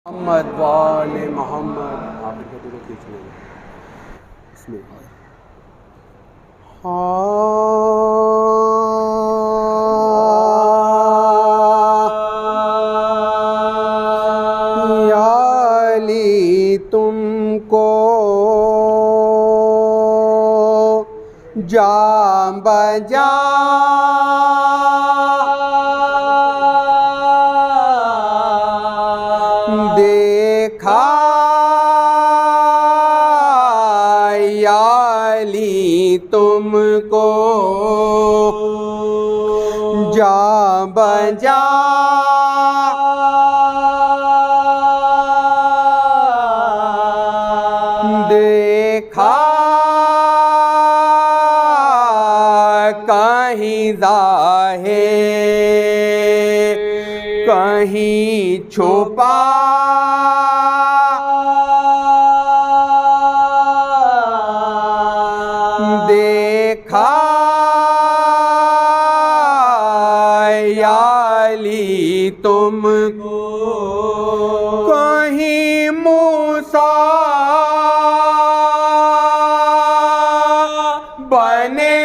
मोहम्मद वाले मोहम्मद। आप इनका दोनों खींच लेंगे इसमें। याली तुमको जा बजा देखा याली तुमको जा बजा देखा कहीं ज़ाहिर कहीं छुपा देखा याली तुमको कहीं मूसा बने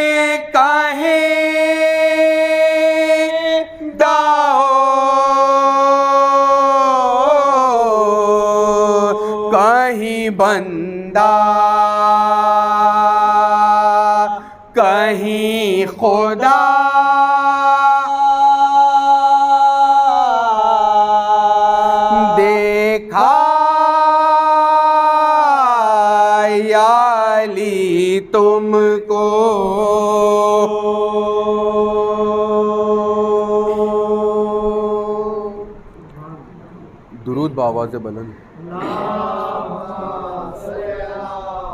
कहीं कहीं बंदा कहीं खुदा देखा याली तुमको दुरूद बावाज़ बुलंद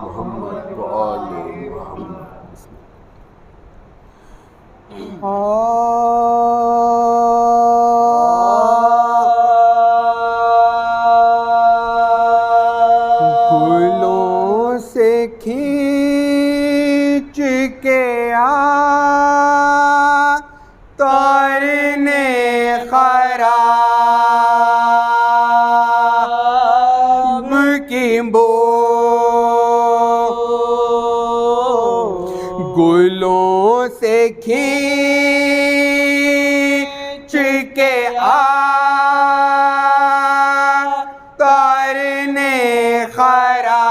मोहम्मद वाले गुलों से खींच के तारने खराब की बो गुलों से खींच के तारने खराब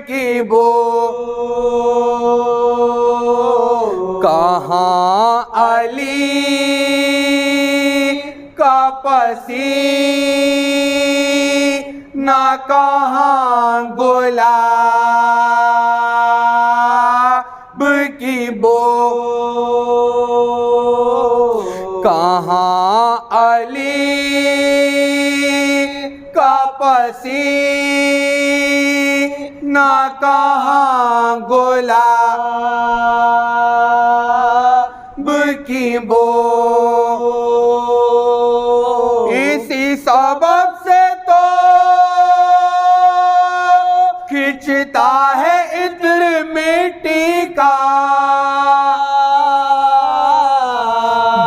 की बो कहाँ अली का पसीना कहाँ गुलाब की बो कहाँ अली का पसीना कहाँ गुलाब की बो इसी सबब से तो खिंचता है इत्र मिट्टी का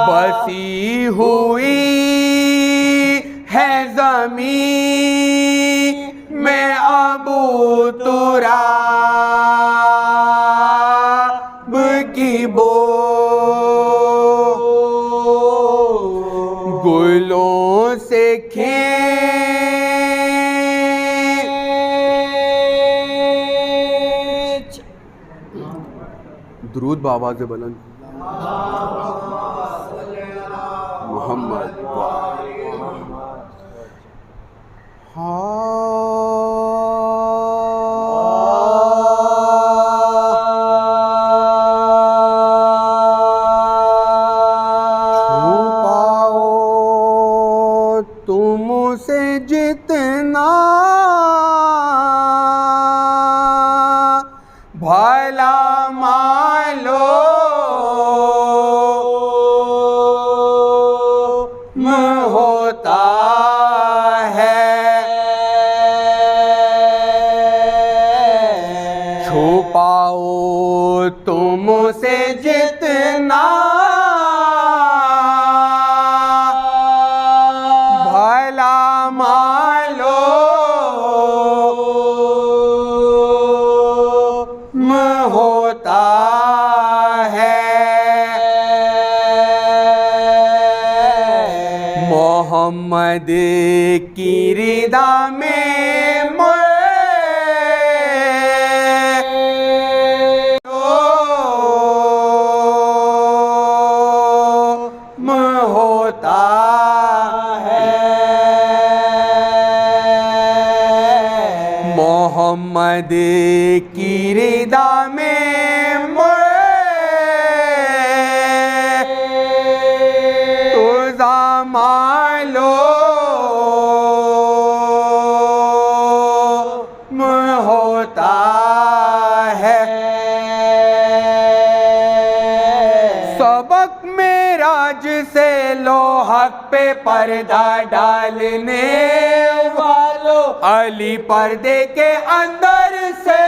बसी हुई है ज़मीं में अबू तुराब की बो गुलों से खींच दुरूद बावाज़ बुलंद मोहम्मद छुपाओ तुमसे जितना भला मालो होता है छुपाओ तुमसे जितना मोहम्मद की रिदा में होता है। मोहम्मद की रिदा में तुझा मालो होता है। सबक मेराज से लो हक पे पर्दा डालने वालों, अली पर्दे के अंदर से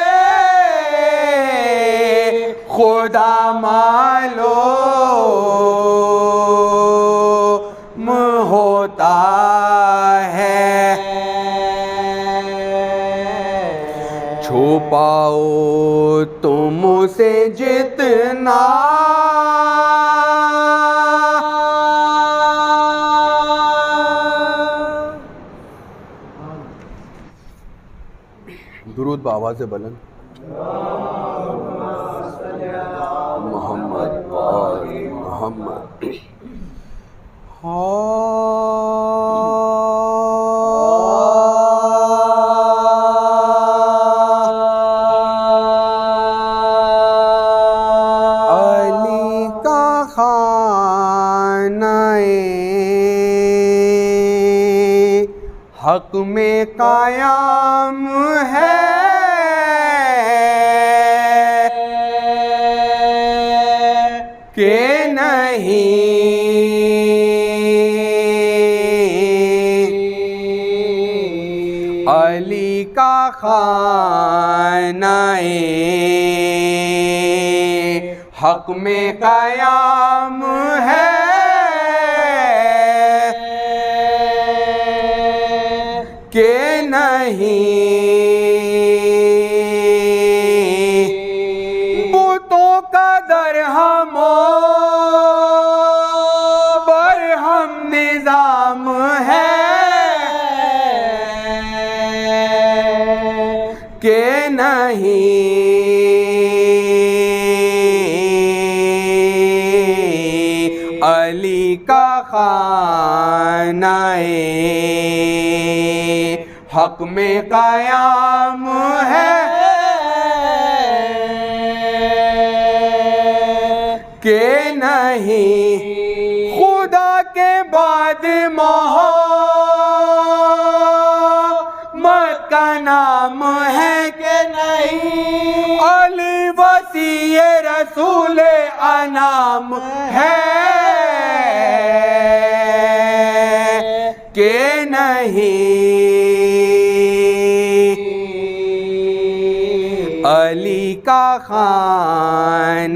खुदा मालो होता है। छुपाओ तुम उसे जितना दुरूद बाबा से बुलंद मोहम्मद और मोहम्मद। अली का खानाए हक में कायम है कि नहीं। अली का खानाए हक में कायम है कि नहीं। बुतों का दरहमो बरहम निजाम है कि नहीं। अली का खानाए हक में कायम है कि नहीं। खुदा के बाद मोहम्मद का नाम है कि नहीं। अली वसीए रसूल अनाम है कि नहीं। अली का खानाए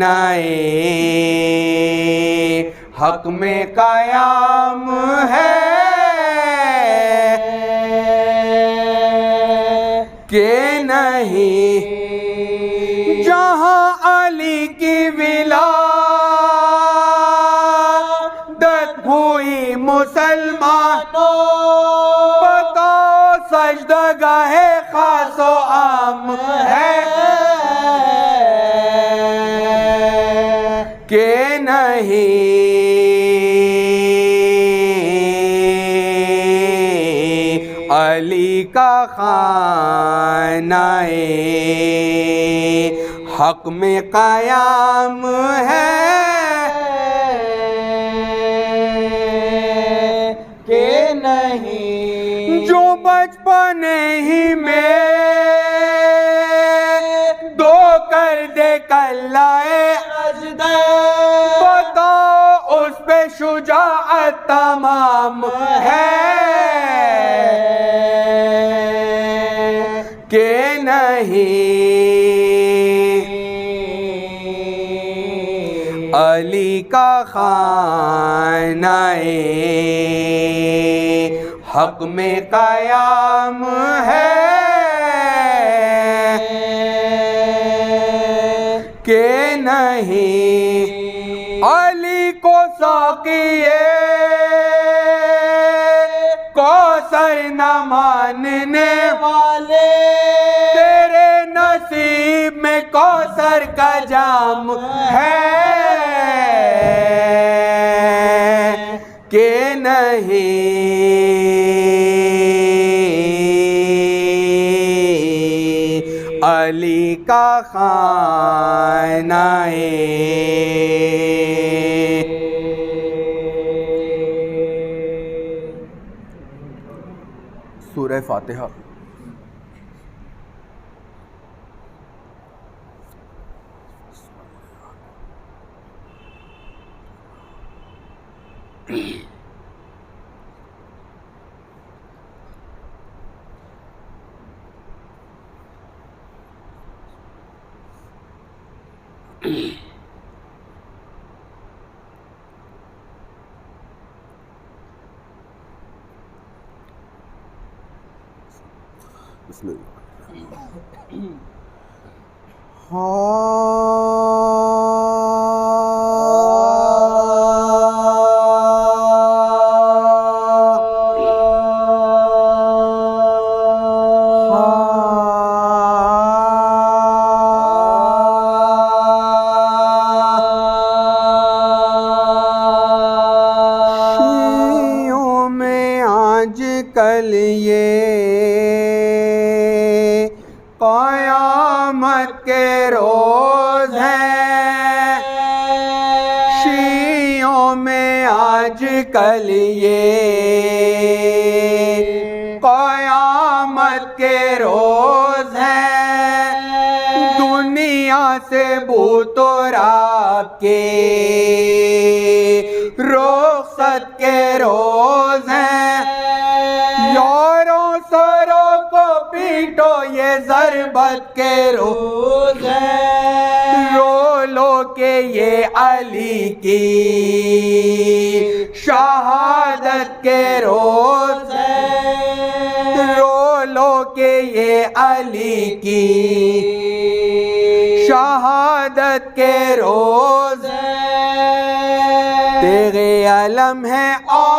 हक में कायम है कि नहीं। जहाँ अली की विलादत हुई मुसलमानों, बताओ सजदगाह खासो आम है कि नहीं। अली का खानाए हक में कायम है कि नहीं। जो बचपन ही में दो कर दे कल्लाए अजदर, बताओ उस पे शुजाअत तमाम है कि नहीं। अली का खानाए हक में कायम है कि नहीं। अली को साकिए कौसर न मानने वाले, तेरे नसीब में कौसर का जाम है कि नहीं। अली का खानाए सूरह फातिहा। शियों में आजकल ये क़यामत के रोज़ हैं, शियों में आजकल ये क़यामत के रोज़ हैं। दुनिया से बूतराब के रुख़सत के रोज़ हैं। यारों सरों को पीटो ये ज़रबत के रोज़ हैं। रो लो के ये अली की शहादत के रोज़ हैं। रो लो के ये अली की शहादत के रोज़ हैं। तेरे अलम है और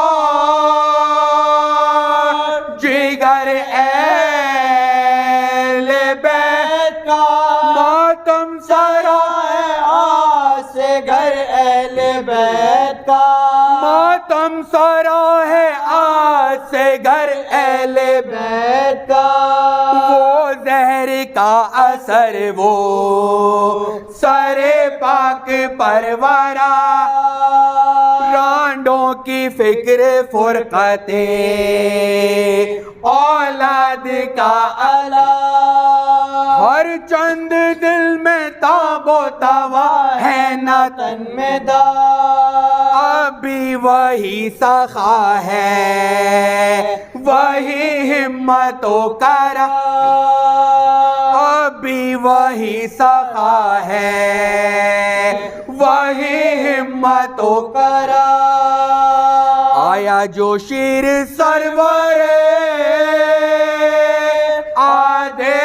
जिगर अहले बैत का, मातम सरा है आज से घर अहले बैत का, मातम सरा है आज से घर अहले बैत का। वो जहर का असर वो सरे पाक परवरा, रांडों की फिक्र फुरकते औलाद का अला, हर चंद दिल में ताबो तवा है न तन में दा, अभी वही सखा है वही हिम्मतों करा, अभी वही सखा है वही हिम्मतों करा। आया जो शीर सरवर आदिल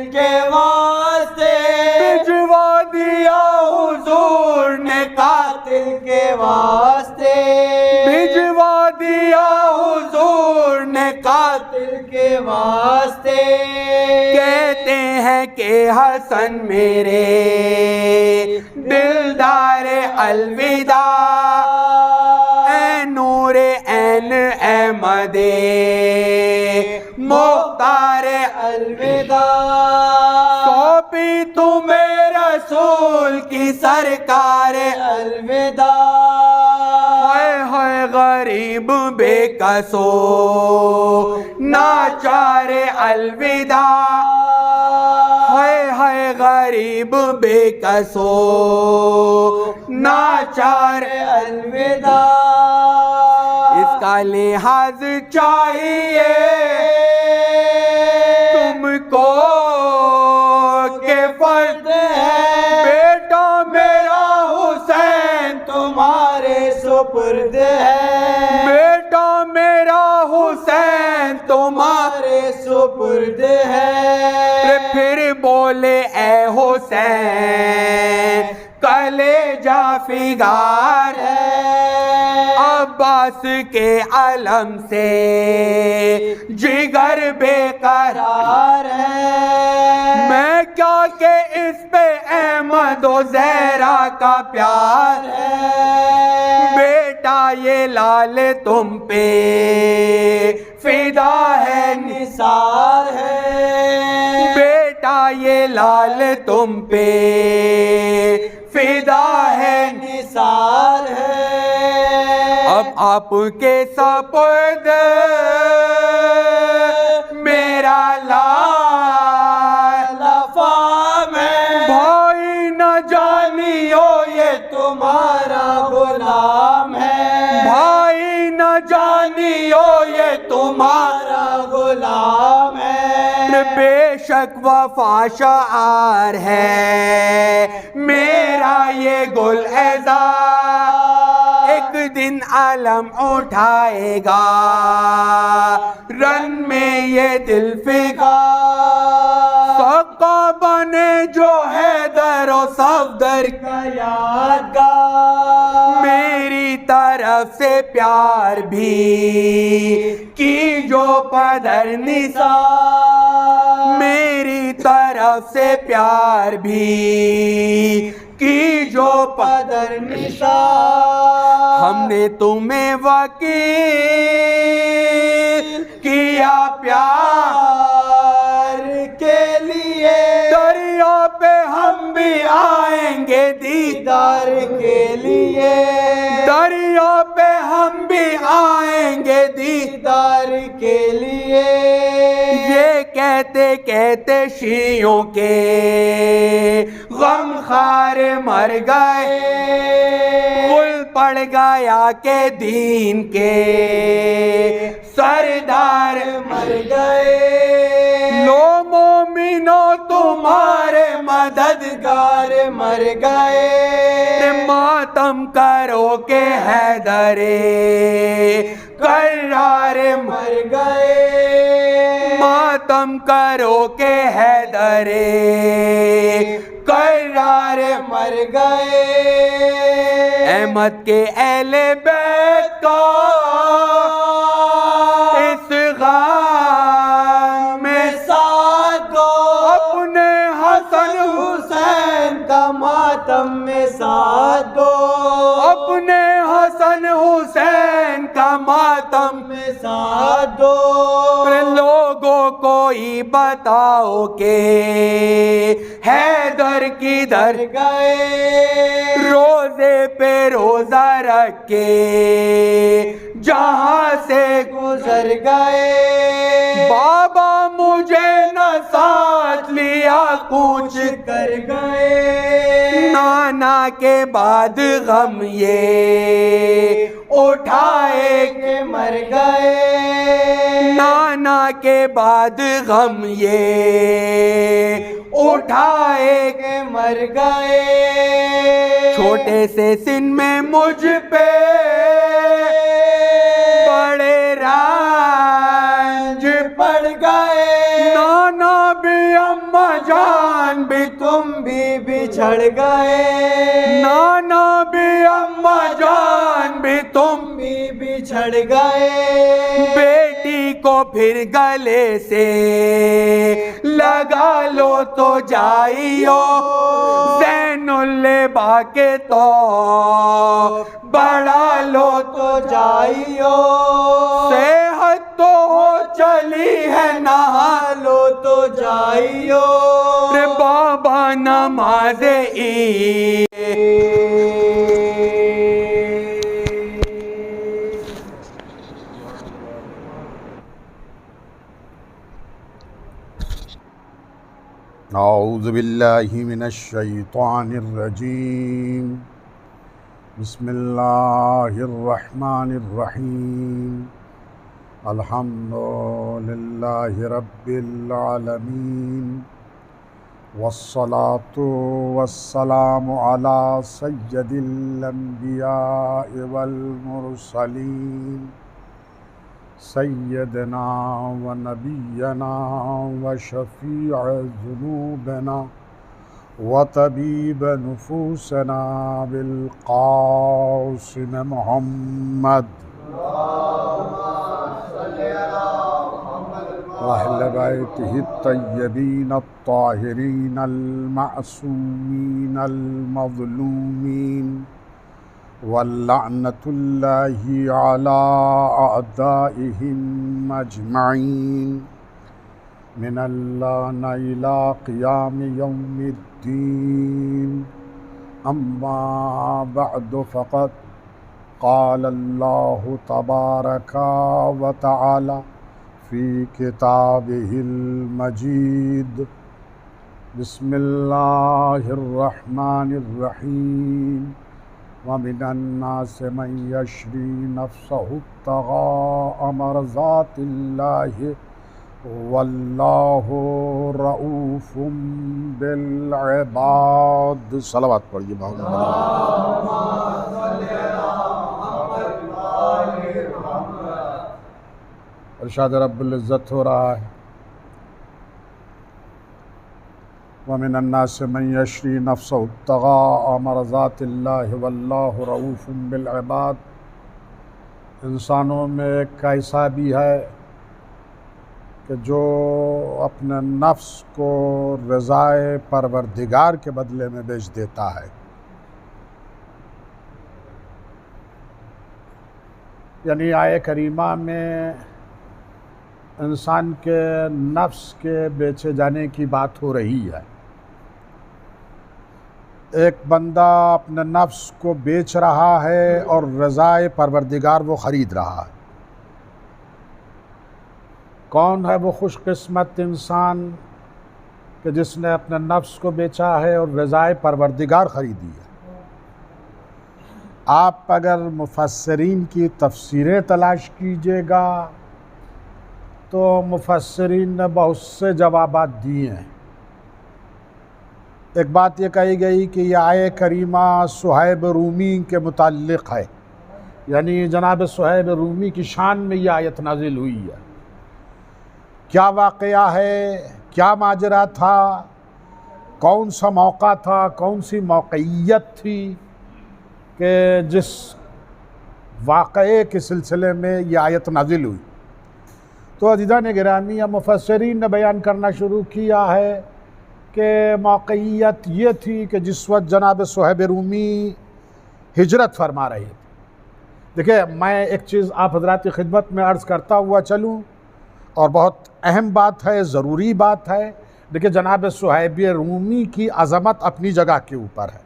के वास्ते, भिजवा दिया हुजूर ने कातिल के वास्ते, भिजवा दिया हुजूर ने कातिल के वास्ते। कहते हैं कि हसन मेरे दिलदार अलविदा, ऐ नूरे ऐन अहमदे मुख्तार अलविदा। सौंपी तुम्हें रसूल की सरकार अलविदा। हाय गरीब बेकसो नाचार अलविदा, हाय गरीब बेकसो नाचार अलविदा। इसका लिहाज चाहिए तुमको के फर्ज है, बेटा मेरा हुसैन तुम्हारे सुपुर्द है, बेटा मेरा हुसैन तुम्हारे सुपुर्द है। फिर बोले ए हुसैन कलेजा फिगार है, अब अब्बास के अलम से जिगर बेकरार है। मैं क्या के इस पे अहमद व ज़हरा का प्यार है। बेटा ये लाल तुम पे फिदा है निसार है। बेटा ये लाल तुम पे फिदा है निसार है। अब आपके सपुर्द मेरा लाल लफाम है। भाई न जानियो ये तुम्हारा गुलाम है। भाई न जानियो ये तुम्हारा गुलाम है। बेशक वफा शार है मेरा ये गुल ऐज़ा, एक दिन आलम उठाएगा रन में ये दिल फिगा। सका बने जो है दरो सफदर का यादगार। मेरी तरफ से प्यार भी की जो पदर निसार। मेरी तरफ से प्यार भी की जो पदर निसार। हमने तुम्हें वकील किया प्यार के लिए। दरिया पे हम भी आएंगे दीदार के लिए। दरिया पे हम भी आएंगे दीदार के लिए। ये कहते कहते शियों के गम खार मर गए। गुल पड़ गया के दीन के सरदार मर गए। लो मोमिनो तुम्हारे मददगार मर गए। मातम करो के हैदरे कर्रार मर गए। मातम करो के हैदरे कर्रार मर गए। अहमद के अहले बैत का इस गाम में साथ दो। अपने हसन हुसैन का मातम में साथ दो। अपने हसन हुसैन का मातम में साथ दो। लोगों को ही बताओ के हैदर किधर गए। रोजे पे रोजा रख के जहां से गुजर गए। बाबा मुझे न साथ लिया कूच कर गए। नाना के बाद गम ये उठाए के मर गए। नाना के बाद गम ये उठाए के मर गए। छोटे से सिन में मुझ पे बड़े रांझ पड़ गए। नाना भी अम्मा जान भी तुम भी बिछड़ गए। नाना भी अम्मा जान भी तुम भी बिछड़ गए। बेटी को फिर गले से लगा लो तो जाइयो। ज़ैनुल्लेबा के तो बढ़ा लो तो जाइयो। सेहत तो हो चली है नहा लो तो जाइयो। रे बाबा नमाज़े ईद औज़ु बिल्लाहि मिनश शैतानिर रजीम। बिस्मिल्लाहिर रहमानिर रहीम। अल्हम्दुलिल्लाहि रब्बिल आलमीन। वस्सलातु वस्सलामु अला सय्यदिल अंबिया'i वल मुरसलीन सय्यदना व नबियना व शफ़ीअ ज़ुनूबना व तबीब नुफूसना बिल क़ासिम मुहम्मद वअहल बैतिहि अत्तय्यबीन अत्ताहिरीन अलमासूमीन अलमज़लूमीन वल्लअनतुल्लाहि अला अअदाइहिम अजमईन मिनल लान इला क़ियाम यौमिद्दीन अम्मा बअदु फ़क़द क़ाल अल्लाहु तबारका व तआला फ़ी किताबिहिल मजीद बिस्मिल्लाहिर्रहमानिर्रहीम व मिनन्नासि मन यशरी नफ़्सहु इब्तिग़ाअ मर्ज़ातिल्लाहि वल्लाहु रऊफ़ुम बिल इबाद। सलावत पढ़िए मोहम्मद। इरशाद रब्बुल इज़्ज़त हो रहा है व मिनन्नासि मन यशरी नफ़्सहु इब्तिग़ाअ मर्ज़ातिल्लाहि वल्लाहु रऊफ़ुम बिल इबाद। इंसानों में एक ऐसा भी है कि जो अपने नफ्स को रज़ाए परवरदिगार के बदले में बेच देता है। यानी आये करीमा में इंसान के नफ्स के बेचे जाने की बात हो रही है। एक बंदा अपने नफ्स को बेच रहा है और रज़ाए परवरदिगार वो ख़रीद रहा है। कौन है वो खुशकिस्मत इंसान कि जिसने अपने नफ्स को बेचा है और रज़ाए परवरदिगार ख़रीदी है। आप अगर मुफस्सिरीन की तफसीरें तलाश कीजिएगा तो मुफस्सिरीन ने बहुत से जवाबात दिए हैं। एक बात ये कही गई कि यह आये करीमा सुहैब रूमी के मुताल्लिक़ है, यानी जनाब सुहैब रूमी की शान में यह आयत नाजिल हुई है। क्या वाक़या है, क्या माजरा था, कौन सा मौका था, कौन सी मौक़ियत थी कि जिस वाक़ये के सिलसिले में यह आयत नाजिल हुई। तो अज़ीज़ान गिरामी या मुफस्सिरीन ने बयान करना शुरू किया है कि मौक़ियत ये थी कि जिस वक्त जनाब सुहैब रूमी हिजरत फरमा रहे थे। देखिए, मैं एक चीज़ आप हज़रात की खिदमत में अर्ज़ करता हुआ चलूँ और बहुत अहम बात है, ज़रूरी बात है। देखिए, जनाब सुहैब रूमी की अज़मत अपनी जगह के ऊपर है।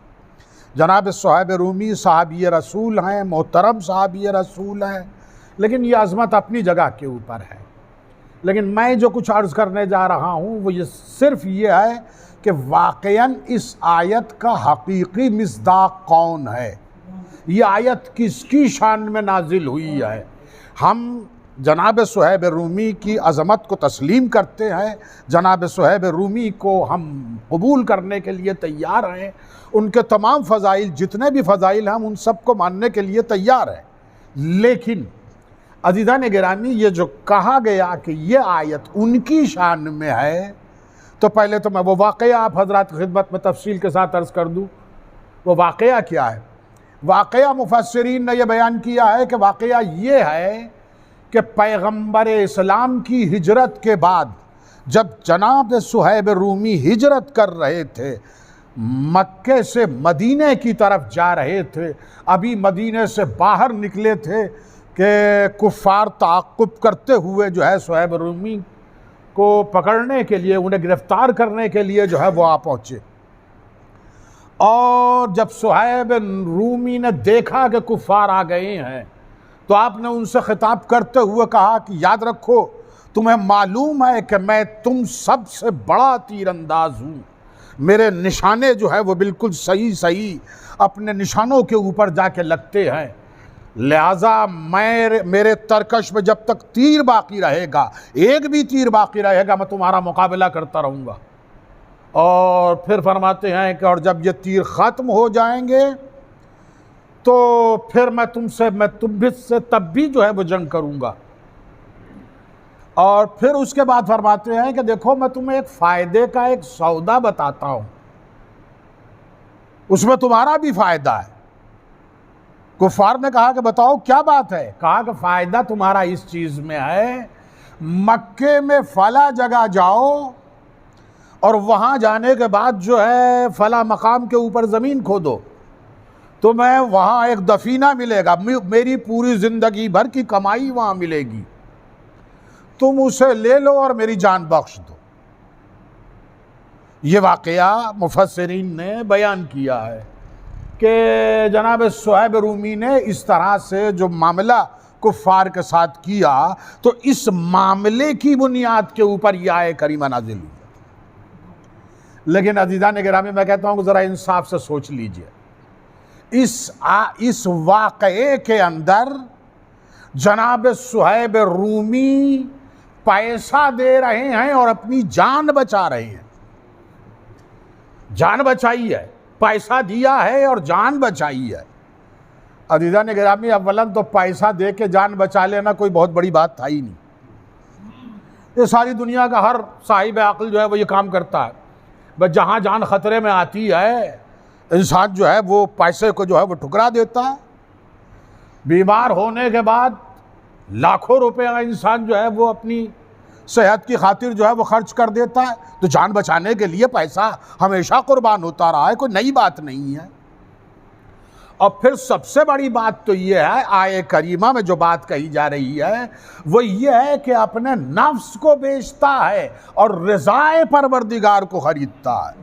जनाब सुहैब रूमी सहाबी रसूल हैं, मोहतरम सहाबी रसूल हैं, लेकिन ये अज़मत अपनी जगह के ऊपर है। लेकिन मैं जो कुछ अर्ज़ करने जा रहा हूँ वो ये सिर्फ़ ये है कि वाक़यन इस आयत का हकीकी मिस्दाक़ कौन है, ये आयत किसकी शान में नाजिल हुई है। हम जनाब सुहैब रूमी की अज़मत को तस्लीम करते हैं, जनाब सुहैब रूमी को हम कबूल करने के लिए तैयार हैं। उनके तमाम फ़ज़ाइल, जितने भी फ़ज़ाइल हैं, हम उन सब को मानने के लिए तैयार हैं। लेकिन अज़ीज़ान गिरामी, ये जो कहा गया कि ये आयत उनकी शान में है, तो पहले तो मैं वो वाक़या आप हज़रात की खिदमत में तफसील के साथ अर्ज़ कर दूँ। वो वाक़या क्या है? वाक़या मुफस्सिरीन ने यह बयान किया है कि वाक़या ये है कि पैगम्बर इस्लाम की हिजरत के बाद जब जनाब सुहैब रूमी हिजरत कर रहे थे, मक्के से मदीने की तरफ जा रहे थे, अभी मदीने से बाहर निकले थे कि कुफ़ार ताक़ुब करते हुए जो है सुहैब रूमी को पकड़ने के लिए, उन्हें गिरफ़्तार करने के लिए जो है वो आ पहुँचे। और जब सुहैब रूमी ने देखा कि कुफ़ार आ गए हैं तो आपने उनसे ख़िताब करते हुए कहा कि याद रखो, तुम्हें मालूम है कि मैं तुम सबसे बड़ा तीरंदाज हूँ। मेरे निशाने जो है वो बिल्कुल सही सही अपने निशानों के ऊपर जाके लगते हैं। लिहाजा मेरे तरकश में जब तक तीर बाकी रहेगा, एक भी तीर बाकी रहेगा, मैं तुम्हारा मुकाबला करता रहूँगा। और फिर फरमाते हैं कि और जब ये तीर ख़त्म हो जाएंगे तो फिर मैं तुम भी से तब भी जो है वो जंग करूँगा। और फिर उसके बाद फरमाते हैं कि देखो, मैं तुम्हें एक फ़ायदे का एक सौदा बताता हूँ, उसमें तुम्हारा भी फ़ायदा है। कुफ़ार ने कहा कि बताओ क्या बात है? कहा कि फ़ायदा तुम्हारा इस चीज़ में है मक्के में फला जगह जाओ और वहाँ जाने के बाद जो है फला मकाम के ऊपर ज़मीन खोदो तो मैं वहाँ एक दफीना मिलेगा, मेरी पूरी ज़िंदगी भर की कमाई वहाँ मिलेगी, तुम उसे ले लो और मेरी जान बख्श दो। ये वाक़या मुफस्सिरीन ने बयान किया है कि जनाब सुहैब रूमी ने इस तरह से जो मामला कुफ़ार के साथ किया तो इस मामले की बुनियाद के ऊपर यह आए करीमा नाज़िल हुई। लेकिन अज़ीज़ान गिरामी, मैं कहता हूँ कि ज़रा इंसाफ से सोच लीजिए, इस वाक़ये के अंदर जनाब सुहैब रूमी पैसा दे रहे हैं और अपनी जान बचा रहे हैं। जान बचाई है, पैसा दिया है और जान बचाई है। अज़ीज़ान गिरामी, अव्वलन तो पैसा दे के जान बचा लेना कोई बहुत बड़ी बात था ही नहीं। ये सारी दुनिया का हर साहिब अक़ल जो है वो ये काम करता है। बस जहाँ जान ख़तरे में आती है इंसान जो है वो पैसे को जो है वो ठुकरा देता है। बीमार होने के बाद लाखों रुपए इंसान जो है वो अपनी सेहत की खातिर जो है वो खर्च कर देता है। तो जान बचाने के लिए पैसा हमेशा कुर्बान होता रहा है, कोई नई बात नहीं है। और फिर सबसे बड़ी बात तो ये है, आये करीमा में जो बात कही जा रही है वो ये है कि अपने नफ्स को बेचता है और रज़ाए परवरदिगार को खरीदता है।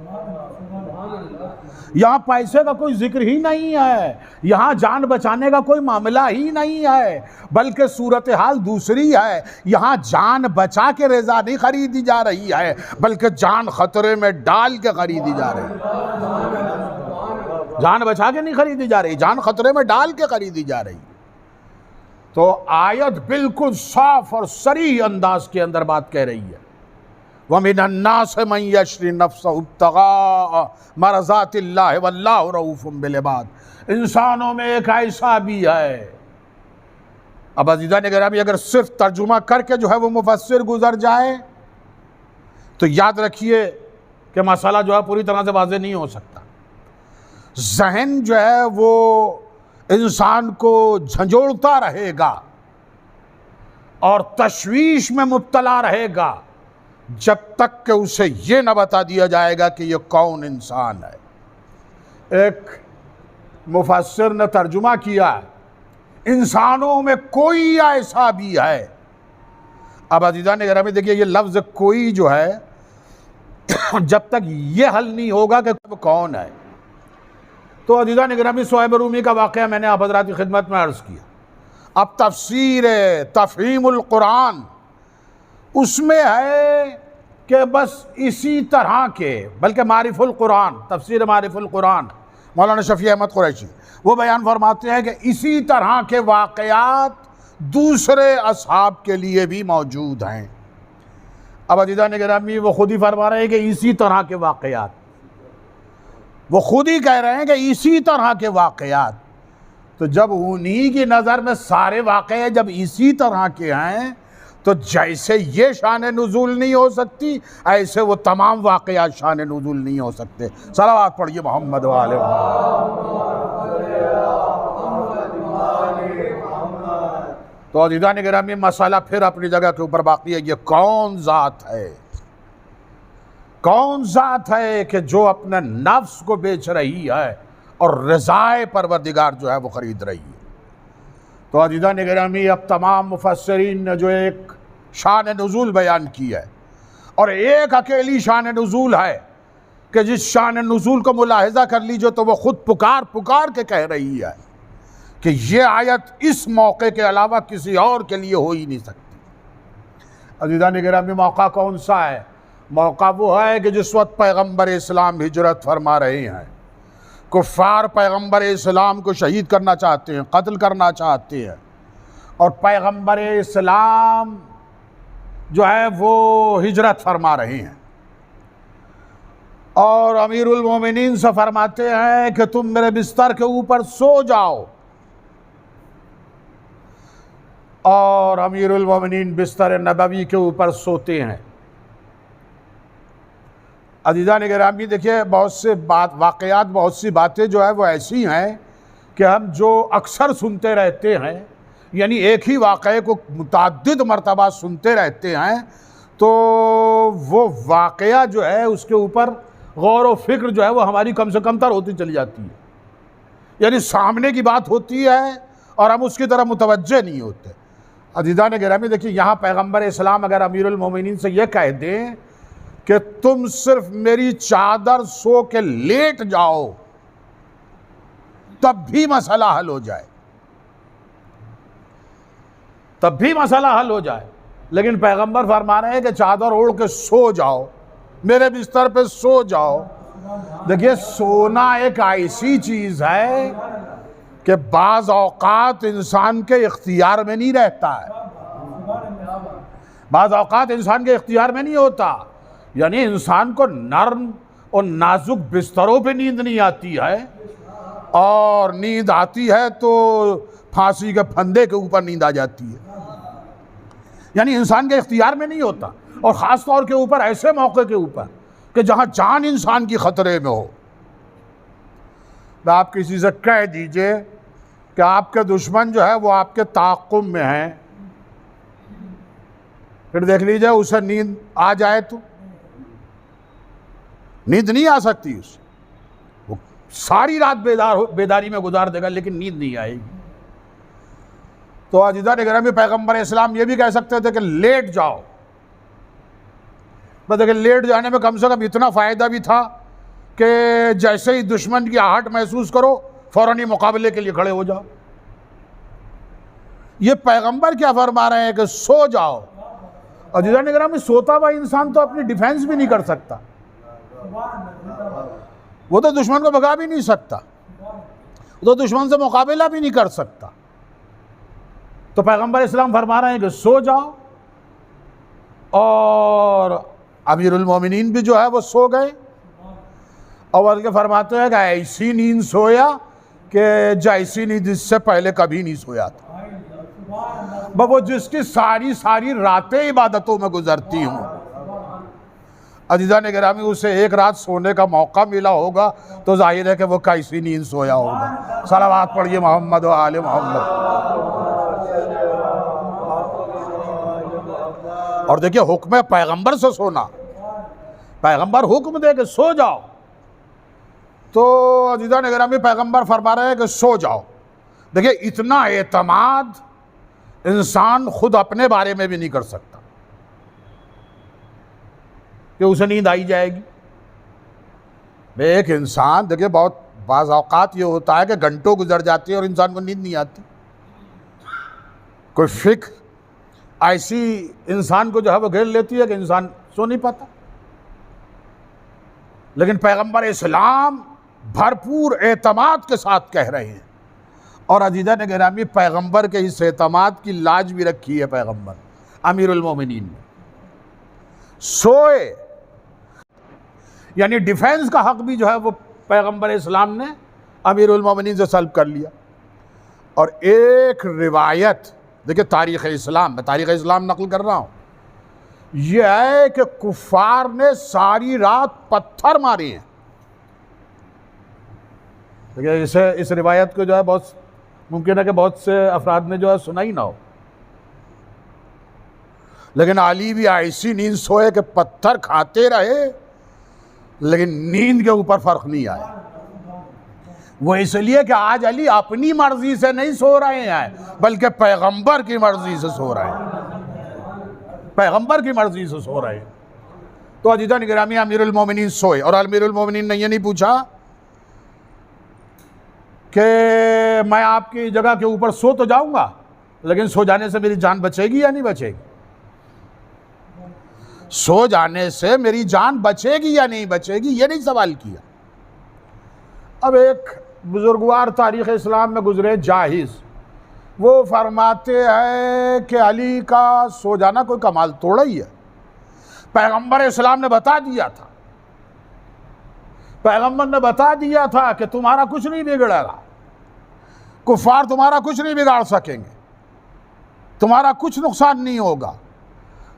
यहाँ पैसे का कोई जिक्र ही नहीं है, यहाँ जान बचाने का कोई मामला ही नहीं है, बल्कि सूरत हाल दूसरी है। यहाँ जान बचा के रज़ा नहीं खरीदी जा रही है, बल्कि जान खतरे में डाल के खरीदी जा रही है। जान बचा के नहीं खरीदी जा रही, जान खतरे में डाल के खरीदी जा रही। तो आयत बिल्कुल साफ और सरीह अंदाज के अंदर बात कह रही है, वमिनन्नास मन यश्री नफ्सहु इब्तिगा मरज़ातिल्लाहि वल्लाहु रऊफ़ुम बिल इबाद। इंसानों में एक ऐसा भी है। अब अज़ीज़ान गिरामी, अगर सिर्फ तर्जुमा करके जो है वो मुफस्सिर गुजर जाए तो याद रखिए कि मसला जो है पूरी तरह से वाज़ेह नहीं हो सकता। जहन जो है वो इंसान को झंझोड़ता रहेगा और तशवीश में मुब्तला रहेगा जब तक कि उसे ये न बता दिया जाएगा कि ये कौन इंसान है। एक मुफस्सिर ने तर्जुमा किया, इंसानों में कोई ऐसा भी है। अब अज़ीज़ान गिरामी देखिए, ये लफ्ज़ कोई जो है जब तक ये हल नहीं होगा कि वो कौन है। तो अज़ीज़ान गिरामी, सुहैब रूमी का वाक़या मैंने आप हज़रात की खिदमत में अर्ज़ किया। अब तफ़सीर तफ़हीमुल कुरान उसमें है कि बस इसी तरह के, बल्कि मारिफुल कुरान, तफ़सीर मारिफुल कुरान मौलाना शफ़ी अहमद कुरैशी वो बयान फरमाते हैं कि इसी तरह के वाक़यात दूसरे असहाब के लिए भी मौजूद हैं। अब अज़ीज़ान गिरामी, वो खुद ही फरमा रहे हैं कि इसी तरह के वाक़यात, वो खुद ही कह रहे हैं कि इसी तरह के वाक़यात। तो जब उन्हीं की नज़र में सारे वाक़े जब इसी तरह के हैं तो जैसे ये शान नुज़ूल नहीं हो सकती, ऐसे वो तमाम वाक़यात शान नुज़ूल नहीं हो सकते। सलावत पढ़िए मोहम्मद वाले। तो अज़ीज़ान गिरामी, मसाला फिर अपनी जगह के ऊपर बाकी है। ये कौन ज़ात है, कौन ज़ात है कि जो अपने नफ्स को बेच रही है और रज़ाए परवरदिगार जो है वो ख़रीद रही है। तो अज़ीज़ान गिरामी, अब तमाम मुफस्सिरीन ने जो एक शान नुज़ूल बयान की है और एक अकेली शान नुज़ूल है कि जिस शान नुज़ूल को मुलाहिज़ा कर लीजिए तो वो ख़ुद पुकार पुकार के कह रही है कि ये आयत इस मौके के अलावा किसी और के लिए हो ही नहीं सकती। अज़ीज़ान गिरामी, मौका कौन सा है? मौका वो है कि जिस वक्त पैगम्बर इस्लाम हिजरत फरमा रहे हैं, कुफ़ार पैगम्बर इस्लाम को शहीद करना चाहते हैं, कत्ल करना चाहते हैं, और पैगम्बर इस्लाम जो है वो हिजरत फरमा रहे हैं और अमीरुल मोमिनीन से फरमाते हैं कि तुम मेरे बिस्तर के ऊपर सो जाओ, और अमीरुल मोमिनीन बिस्तर नबवी के ऊपर सोते हैं। अज़ीज़ान गिरामी, देखिए बहुत से वाक़यात, बहुत सी बातें जो है वो ऐसी हैं कि हम जो अक्सर सुनते रहते हैं यानी एक ही वाक़े को मुतअद्दिद मरतबा सुनते रहते हैं तो वो वाक़या जो है उसके ऊपर गौर व फिक्र जो है वो हमारी कम से कम तर होती चली जाती है। यानी सामने की बात होती है और हम उसकी तरफ मुतवज्जे नहीं होते। अज़ीज़ान गिरामी, देखिए यहाँ पैगम्बर इस्लाम अगर अमीरुल मोमिनीन से ये कह दें कि तुम सिर्फ मेरी चादर सो के लेट जाओ तब भी मसला हल हो जाए, तब भी मसला हल हो जाए, लेकिन पैगंबर फरमा रहे हैं कि चादर ओढ़ के सो जाओ, मेरे बिस्तर पे सो जाओ। देखिए सोना एक ऐसी चीज़ है कि बाज़ औक़ात इंसान के इख्तियार में नहीं रहता है, बाज़ औक़ात इंसान के इख्तियार में नहीं होता। यानी इंसान को नर्म और नाजुक बिस्तरों पे नींद नहीं आती है, और नींद आती है तो फांसी के फंदे के ऊपर नींद आ जाती है। यानी इंसान के इख्तियार में नहीं होता, और ख़ास तौर के ऊपर ऐसे मौके के ऊपर कि जहाँ जान इंसान की ख़तरे में हो। तो आप किसी से कह दीजिए कि आपके दुश्मन जो है वो आपके ताक़ुब में है, फिर देख लीजिए उसे नींद आ जाए तो नींद नहीं आ सकती उसे, वो सारी रात बेदारी में गुजार देगा लेकिन नींद नहीं आएगी। तो अज़ीज़ान गिरामी, पैगम्बर इस्लाम ये भी कह सकते थे कि लेट जाओ। बस देखिए लेट जाने में कम से कम इतना फ़ायदा भी था कि जैसे ही दुश्मन की आहट महसूस करो फ़ौरन ही मुकाबले के लिए खड़े हो जाओ। ये पैगंबर क्या फरमा रहे हैं कि सो जाओ। अज़ीज़ान गिरामी, सोता हुआ इंसान तो अपनी डिफेंस भी नहीं कर सकता, वो तो दुश्मन को भगा भी नहीं सकता, वो तो दुश्मन से मुकाबला भी नहीं कर सकता। तो पैगंबर इस्लाम फरमा रहे हैं कि सो जाओ, और अमीरुल मोमिनीन भी जो है वो सो गए, और बल्कि फरमाते हैं कि ऐसी नींद सोया कि जैसी नींद इससे पहले कभी नहीं सोया था। वो जिसकी सारी सारी रातें इबादतों में गुजरती हूँ। अज़ीज़ान गिरामी, उसे एक रात सोने का मौका मिला होगा तो जाहिर है कि वो कैसी नींद सोया होगा। सलावत पढ़िए मोहम्मद व आले मोहम्मद। और देखिए हुक्म पैगंबर से सोना, पैगंबर हुक्म दे के सो जाओ, तो अज़ीज़ान गिरामी पैगंबर फरमा रहे हैं कि सो जाओ। देखिए इतना एतमाद इंसान खुद अपने बारे में भी नहीं कर सकता कि उसे नींद आई जाएगी। एक इंसान, देखिए बहुत बाज़ औक़ात ये होता है कि घंटों गुजर जाती है और इंसान को नींद नहीं आती। कोई फिक्र ऐसी इंसान को जो है वो घेर लेती है कि इंसान सो नहीं पाता। लेकिन पैगंबर इस्लाम भरपूर एतमाद के साथ कह रहे हैं, और अज़ीज़ान गिरामी पैगंबर के इस एतमाद की लाज भी रखी है पैगंबर अमीरुल मोमिनीन ने। सोए यानी डिफेंस का हक भी जो है वो पैगंबर इस्लाम ने अमीरुल मोमिनीन से सल्ब कर लिया। और एक रिवायत देखिए तारीख़ इस्लाम, मैं तारीख़ इस्लाम नकल कर रहा हूँ, यह है कि कुफ़ार ने सारी रात पत्थर मारे हैं। देखिए इस रिवायत को जो है बहुत मुमकिन है कि बहुत से अफराद ने जो है सुना ही ना हो, लेकिन अली भी ऐसी नींद सोए कि पत्थर खाते रहे लेकिन नींद के ऊपर फ़र्क नहीं आया। वो इसलिए कि आज अली अपनी मर्जी से नहीं सो रहे हैं बल्कि पैगंबर की मर्जी से सो रहे हैं, पैगंबर की मर्जी से सो रहे हैं। तो अज़ीज़ान गिरामी, अमीरुल मोमिनीन सोए, और अमीरुल मोमिनीन ने ये नहीं पूछा कि मैं आपकी जगह के ऊपर सो तो जाऊंगा लेकिन सो जाने से मेरी जान बचेगी या नहीं बचेगी, सो जाने से मेरी जान बचेगी या नहीं बचेगी, ये नहीं सवाल किया। अब एक बुजुर्गवार तारीख़ इस्लाम में गुजरे जाहिज़, वो फरमाते हैं कि अली का सो जाना कोई कमाल तोड़ा ही है। पैगंबर इस्लाम ने बता दिया था, पैगंबर ने बता दिया था कि तुम्हारा कुछ नहीं बिगड़ेगा, कुफ़ार तुम्हारा कुछ नहीं बिगाड़ सकेंगे, तुम्हारा कुछ नुकसान नहीं होगा।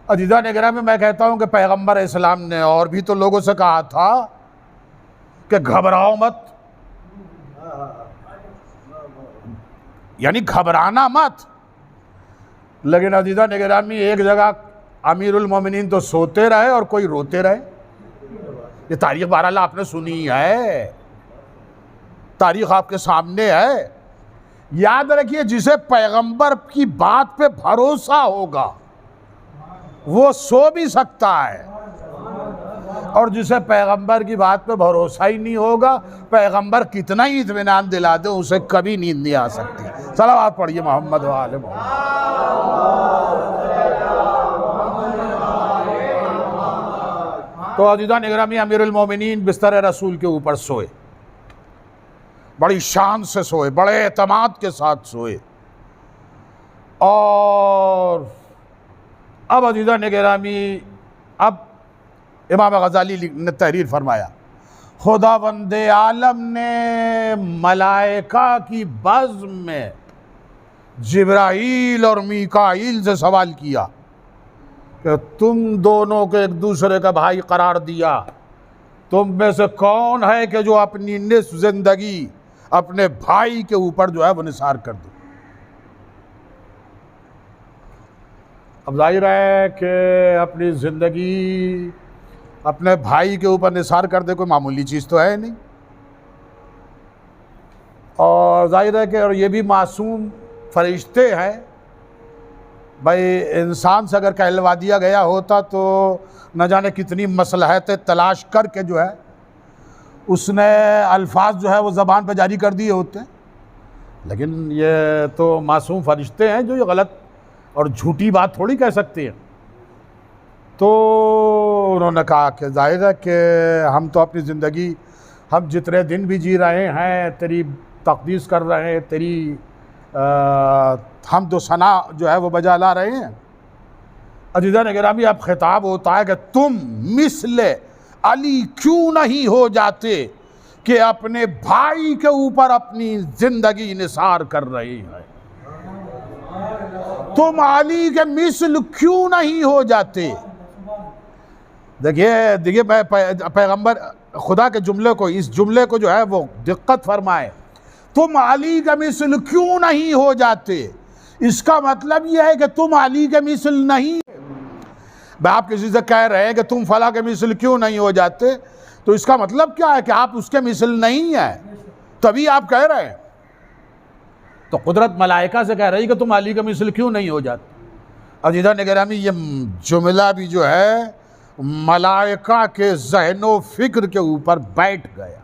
अज़ीज़ान गिरामी, मैं कहता हूँ कि पैगंबर इस्लाम ने और भी तो लोगों से कहा था कि घबराओ मत, यानी घबराना मत, लेकिन अजीज़ा निगरानी एक जगह अमीरुल मोमिनीन तो सोते रहे और कोई रोते रहे। ये तारीख बहरहाल आपने सुनी है, तारीख आपके सामने है। याद रखिए, जिसे पैगंबर की बात पे भरोसा होगा वो सो भी सकता है, और जिसे पैगंबर की बात पे भरोसा ही नहीं होगा, पैगंबर कितना ही इत्मीनान दिला दे उसे कभी नींद नहीं आ सकती। सलावत पढ़िए मोहम्मद व आले मोहम्मद। तो अज़ीज़ा निगरानी अमीरुल मोमिनीन बिस्तर रसूल के ऊपर सोए, बड़ी शान से सोए, बड़े एतमाद के साथ सोए। और अब अज़ीज़ा निगरानी, अब इमाम गज़ाली ने तहरीर फरमाया, खुदावंद आलम ने मलाइका की बज़्म में जिब्राईल और मीकाईल से सवाल किया कि तुम दोनों को एक दूसरे का भाई करार दिया, तुम में से कौन है कि जो अपनी निस्फ़ ज़िंदगी अपने भाई के ऊपर जो है वो निसार कर दो। अब जाहिर है कि अपनी ज़िंदगी अपने भाई के ऊपर निसार कर दे कोई मामूली चीज़ तो है नहीं। और जाहिर है कि और ये भी मासूम फरिश्ते हैं। भाई इंसान से अगर कहलवा दिया गया होता तो न जाने कितनी मसलहतें तलाश करके जो है उसने अल्फाज जो है वो ज़बान पर जारी कर दिए होते हैं। लेकिन ये तो मासूम फरिश्ते हैं जो ये गलत और झूठी बात थोड़ी कह सकते हैं। तो उन्होंने कहा कि जाहिर है कि हम तो अपनी ज़िंदगी, हम जितने दिन भी जी रहे हैं तेरी तक़दीस कर रहे हैं, तेरी हम तो सना जो है वो बजा ला रहे हैं। अज़ीज़ा निगरानी, अब खिताब होता है कि तुम मिस्ले अली क्यों नहीं हो जाते कि अपने भाई के ऊपर अपनी ज़िंदगी निसार कर रही है। तुम अली के मिसल क्यों नहीं हो जाते। देखिए मैं पैगंबर खुदा के जुमले को, इस जुमले को जो है वो दिक्कत फरमाए, तुम अली के मिसल क्यों नहीं हो जाते। इसका मतलब यह है कि तुम अली के मिसल नहीं। आप किसी से कह रहे हैं कि तुम फला के मिसल क्यों नहीं हो जाते, तो इसका मतलब क्या है कि आप उसके मिसल नहीं हैं, तभी आप कह रहे हैं। तो कुदरत मलाइका से कह रही कि तुम अली के मिसल क्यों नहीं हो जाते। अज़ीज़ा निगरानी, ये जुमला भी जो है मलाइका के ज़हनो फ़िक्र के ऊपर बैठ गया।